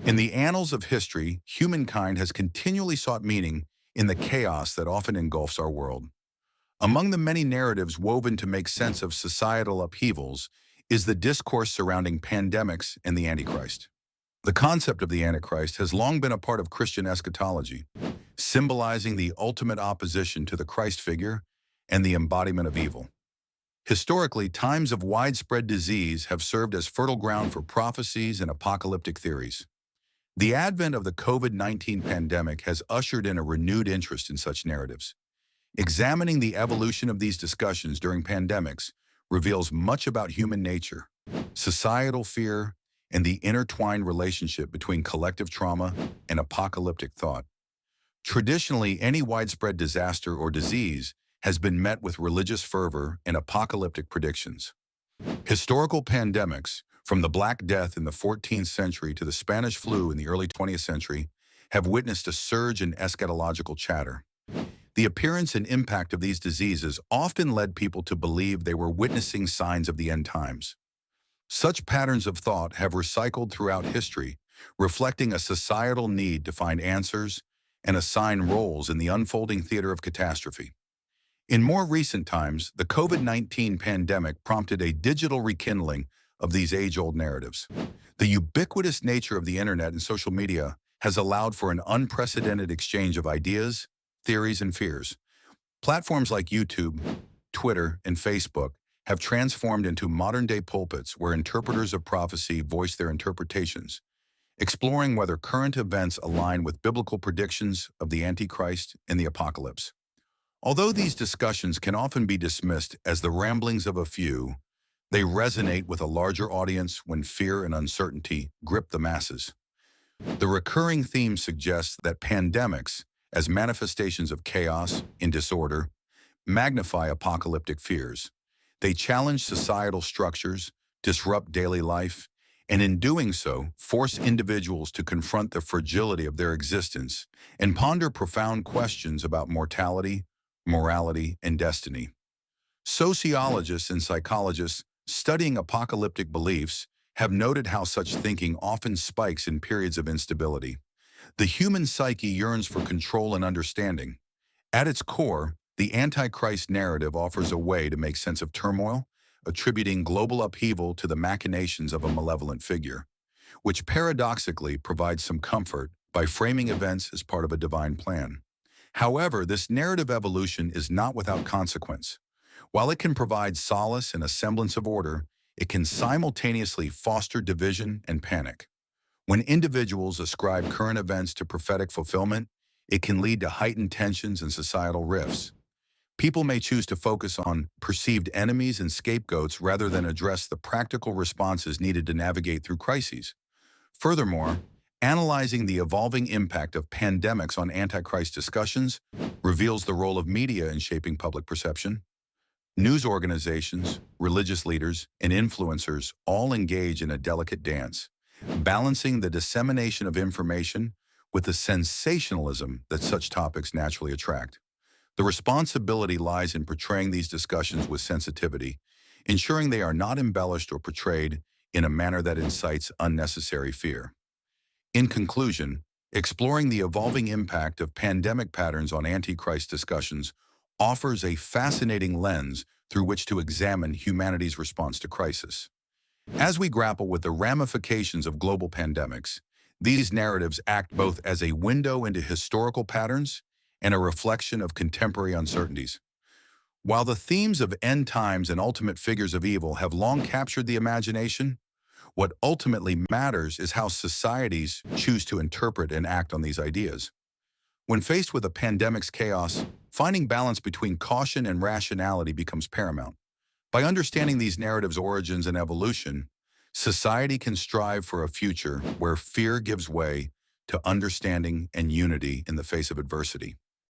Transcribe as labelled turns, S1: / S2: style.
S1: In the annals of history, humankind has continually sought meaning in the chaos that often engulfs our world. Among the many narratives woven to make sense of societal upheavals is the discourse surrounding pandemics and the Antichrist. The concept of the Antichrist has long been a part of Christian eschatology, symbolizing the ultimate opposition to the Christ figure and the embodiment of evil. Historically, times of widespread disease have served as fertile ground for prophecies and apocalyptic theories. The advent of the COVID-19 pandemic has ushered in a renewed interest in such narratives. Examining the evolution of these discussions during pandemics reveals much about human nature, societal fear, and the intertwined relationship between collective trauma and apocalyptic thought. Traditionally, any widespread disaster or disease has been met with religious fervor and apocalyptic predictions. Historical pandemics, from the Black Death in the 14th century to the Spanish flu in the early 20th century, have witnessed a surge in eschatological chatter. The appearance and impact of these diseases often led people to believe they were witnessing signs of the end times. Such patterns of thought have recycled throughout history, reflecting a societal need to find answers and assign roles in the unfolding theater of catastrophe. In more recent times, the COVID-19 pandemic prompted a digital rekindling of these age-old narratives. The ubiquitous nature of the internet and social media has allowed for an unprecedented exchange of ideas, theories, and fears. Platforms like YouTube, Twitter, and Facebook have transformed into modern-day pulpits where interpreters of prophecy voice their interpretations, exploring whether current events align with biblical predictions of the Antichrist and the apocalypse. Although these discussions can often be dismissed as the ramblings of a few, they resonate with a larger audience when fear and uncertainty grip the masses. The recurring theme suggests that pandemics, as manifestations of chaos and disorder, magnify apocalyptic fears. They challenge societal structures, disrupt daily life, and in doing so, force individuals to confront the fragility of their existence and ponder profound questions about mortality, morality, and destiny. Sociologists and psychologists studying apocalyptic beliefs have noted how such thinking often spikes in periods of instability. The human psyche yearns for control and understanding. At its core, the Antichrist narrative offers a way to make sense of turmoil, attributing global upheaval to the machinations of a malevolent figure, which paradoxically provides some comfort by framing events as part of a divine plan. However, this narrative evolution is not without consequence. While it can provide solace and a semblance of order, it can simultaneously foster division and panic. When individuals ascribe current events to prophetic fulfillment, it can lead to heightened tensions and societal rifts. People may choose to focus on perceived enemies and scapegoats rather than address the practical responses needed to navigate through crises. Furthermore, analyzing the evolving impact of pandemics on Antichrist discussions reveals the role of media in shaping public perception. News organizations, religious leaders, and influencers all engage in a delicate dance, balancing the dissemination of information with the sensationalism that such topics naturally attract. The responsibility lies in portraying these discussions with sensitivity, ensuring they are not embellished or portrayed in a manner that incites unnecessary fear. In conclusion, exploring the evolving impact of pandemic patterns on Antichrist discussions offers a fascinating lens through which to examine humanity's response to crisis. As we grapple with the ramifications of global pandemics, these narratives act both as a window into historical patterns and a reflection of contemporary uncertainties. While the themes of end times and ultimate figures of evil have long captured the imagination, what ultimately matters is how societies choose to interpret and act on these ideas. When faced with a pandemic's chaos, finding balance between caution and rationality becomes paramount. By understanding these narratives' origins and evolution, society can strive for a future where fear gives way to understanding and unity in the face of adversity.